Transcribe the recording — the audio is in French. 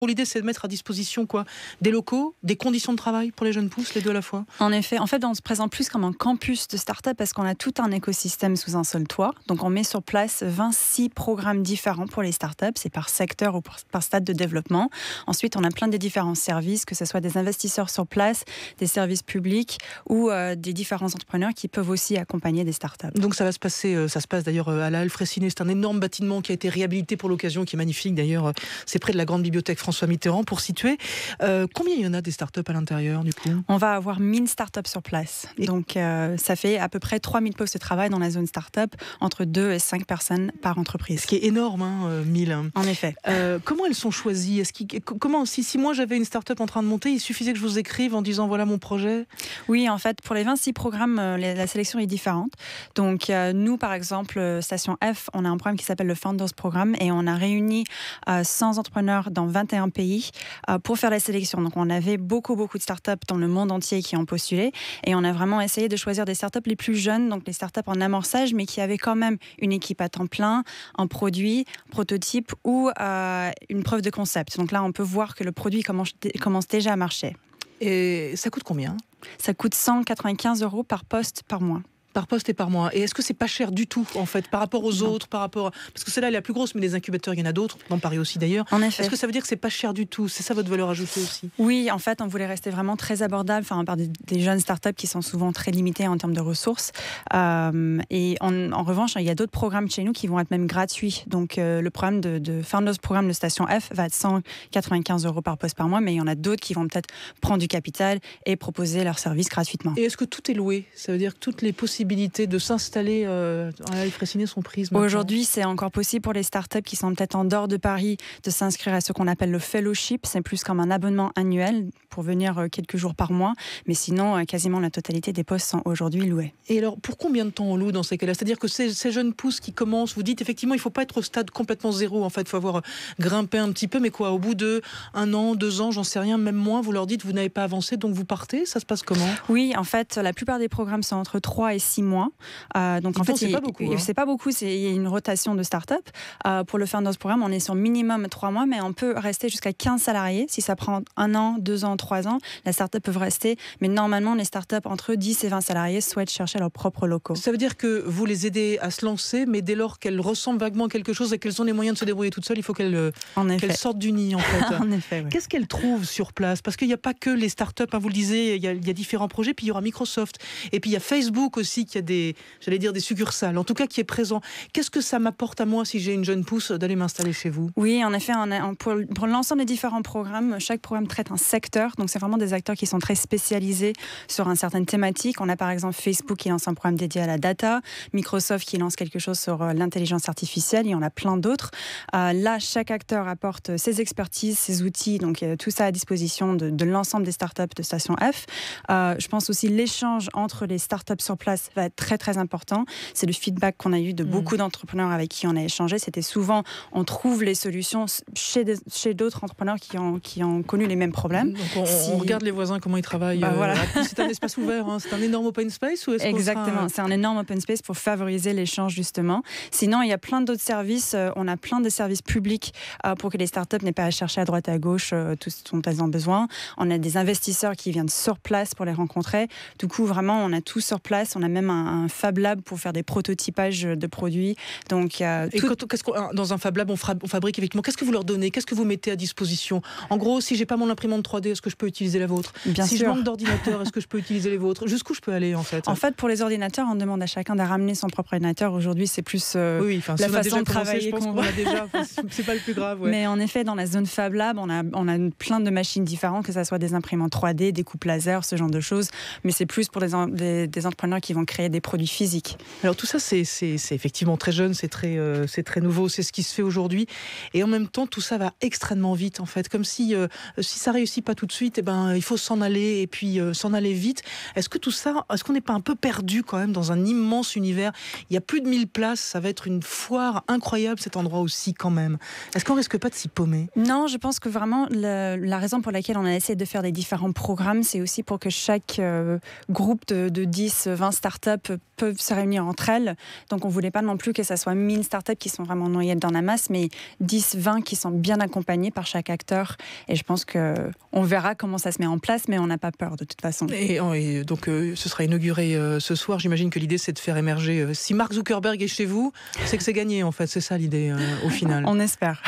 L'idée, c'est de mettre à disposition des locaux, des conditions de travail pour les jeunes pousses, les deux à la fois. En effet, on se présente plus comme un campus de start-up parce qu'on a tout un écosystème sous un seul toit. Donc, on met sur place 26 programmes différents pour les start-up. C'est par secteur ou par stade de développement. Ensuite, on a plein de différents services, que ce soit des investisseurs sur place, des services publics ou des différents entrepreneurs qui peuvent aussi accompagner des start-up. Donc, ça se passe d'ailleurs à la Halle Fraissinet. C'est un énorme bâtiment qui a été réhabilité pour l'occasion, qui est magnifique. D'ailleurs, c'est près de la grande bibliothèque François Mitterrand, pour situer. Combien il y en a des startups à l'intérieur, du coup ? On va avoir 1000 startups sur place. Donc, ça fait à peu près 3000 postes de travail dans la zone startup, entre 2 et 5 personnes par entreprise. Ce qui est énorme, 1000. En effet. Comment elles sont choisies ? Si moi j'avais une startup en train de monter, il suffisait que je vous écrive en disant voilà mon projet ? Oui, en fait, pour les 26 programmes, la sélection est différente. Donc, nous, par exemple, Station F, on a un programme qui s'appelle le Founders Programme et on a réuni 100 entrepreneurs dans 21 pays pour faire la sélection. Donc, on avait beaucoup de startups dans le monde entier qui ont postulé et on a vraiment essayé de choisir des startups les plus jeunes, donc les startups en amorçage, mais qui avaient quand même une équipe à temps plein, un produit, prototype ou une preuve de concept. Donc là, on peut voir que le produit commence déjà à marcher. Et ça coûte combien ? Ça coûte 195 € par poste par mois. Par poste et par mois. Et est-ce que c'est pas cher du tout, en fait, par rapport aux autres, parce que celle-là est la plus grosse, mais les incubateurs, il y en a d'autres, dans Paris aussi d'ailleurs. En effet. Est-ce que ça veut dire que c'est pas cher du tout ? C'est ça votre valeur ajoutée aussi ? Oui, en fait, on voulait rester vraiment très abordable, par des jeunes startups qui sont souvent très limitées en termes de ressources. Et en revanche, il y a d'autres programmes chez nous qui vont être même gratuits. Donc, le programme de Founders Programme de Station F va être 195 € par poste par mois, mais il y en a d'autres qui vont peut-être prendre du capital et proposer leurs services gratuitement. Et est-ce que tout est loué ? Ça veut dire que toutes les possibilités de s'installer à la Halle Fraissinet sont prises maintenant ? Aujourd'hui, c'est encore possible pour les startups qui sont peut-être en dehors de Paris de s'inscrire à ce qu'on appelle le fellowship. C'est plus comme un abonnement annuel pour venir quelques jours par mois. Mais sinon, quasiment la totalité des postes sont aujourd'hui loués. Et alors, pour combien de temps on loue dans ces cas-là ? C'est-à-dire que ces jeunes pousses qui commencent, vous dites effectivement, il ne faut pas être au stade complètement zéro. En fait, il faut avoir grimpé un petit peu. Mais quoi, au bout de 1 an, 2 ans, j'en sais rien, même moins, vous leur dites vous n'avez pas avancé, donc vous partez ? Ça se passe comment ? Oui, en fait, la plupart des programmes sont entre 3 et 6 mois. Donc en fait, c'est pas beaucoup. C'est pas beaucoup. Il y a une rotation de start-up. Pour le Founders Programme, on est sur minimum 3 mois, mais on peut rester jusqu'à 15 salariés. Si ça prend 1 an, 2 ans, 3 ans, la start-up peut rester. Mais normalement, les start-up entre 10 et 20 salariés souhaitent chercher leurs propres locaux. Ça veut dire que vous les aidez à se lancer, mais dès lors qu'elles ressemblent vaguement à quelque chose et qu'elles ont les moyens de se débrouiller toutes seules, il faut qu'elles sortent du nid, en fait. En effet, oui. Qu'est-ce qu'elles trouvent sur place ? Parce qu'il n'y a pas que les start-up, vous le disiez, il y a différents projets, puis il y aura Microsoft. Et puis il y a Facebook aussi qui a des succursales, en tout cas qui est présent. Qu'est-ce que ça m'apporte à moi si j'ai une jeune pousse d'aller m'installer chez vous ? Oui, en effet, pour l'ensemble des différents programmes, chaque programme traite un secteur, donc c'est vraiment des acteurs qui sont très spécialisés sur une certaine thématique. On a par exemple Facebook qui lance un programme dédié à la data, Microsoft qui lance quelque chose sur l'intelligence artificielle, et on a plein d'autres. Là, chaque acteur apporte ses expertises, ses outils, donc tout ça à disposition de l'ensemble des startups de Station F. Je pense aussi l'échange entre les startups sur place va être très très important. C'est le feedback qu'on a eu de beaucoup d'entrepreneurs avec qui on a échangé. C'était souvent, on trouve les solutions chez d'autres entrepreneurs qui ont connu les mêmes problèmes. Donc on regarde les voisins, comment ils travaillent. Voilà. C'est un espace ouvert, c'est un énorme open space ou est-ce Exactement, c'est un énorme open space pour favoriser l'échange justement. Sinon, il y a plein d'autres services. On a plein de services publics pour que les startups n'aient pas à chercher à droite et à gauche tout ce dont elles ont besoin. On a des investisseurs qui viennent sur place pour les rencontrer. Du coup, vraiment, on a tout sur place. On a même un Fab Lab pour faire des prototypages de produits. Donc, dans un Fab Lab, on fabrique effectivement. Qu'est-ce que vous leur donnez ? Qu'est-ce que vous mettez à disposition ? En gros, si j'ai pas mon imprimante 3D, est-ce que je peux utiliser la vôtre ? Bien si sûr. je manque d'ordinateur, est-ce que je peux utiliser les vôtres ? Jusqu'où je peux aller en fait ? En fait, pour les ordinateurs, on demande à chacun de ramener son propre ordinateur. Aujourd'hui, c'est plus la façon de travailler. Je pense qu'on a déjà. C'est pas le plus grave. Ouais. Mais en effet, dans la zone Fab Lab, on a plein de machines différentes, que ce soit des imprimantes 3D, des coupes laser, ce genre de choses. Mais c'est plus pour des entrepreneurs qui vont créer des produits physiques. Alors tout ça, c'est effectivement très jeune, c'est très nouveau, c'est ce qui se fait aujourd'hui. Et en même temps, tout ça va extrêmement vite, en fait. Comme si ça réussit pas tout de suite, il faut s'en aller, et puis s'en aller vite. Est-ce qu'on n'est pas un peu perdu quand même dans un immense univers ? Il y a plus de 1000 places, ça va être une foire incroyable, cet endroit aussi, quand même. Est-ce qu'on risque pas de s'y paumer ? Non, je pense que vraiment, la raison pour laquelle on a essayé de faire des différents programmes, c'est aussi pour que chaque groupe de 10, 20 startups startups peuvent se réunir entre elles. Donc, on ne voulait pas non plus que ça soit 1000 startups qui sont vraiment noyées dans la masse, mais 10, 20 qui sont bien accompagnées par chaque acteur. Et je pense qu'on verra comment ça se met en place, mais on n'a pas peur de toute façon. Et donc, ce sera inauguré ce soir. J'imagine que l'idée, c'est de faire émerger. Si Mark Zuckerberg est chez vous, c'est que c'est gagné, en fait. C'est ça l'idée, au final. On espère.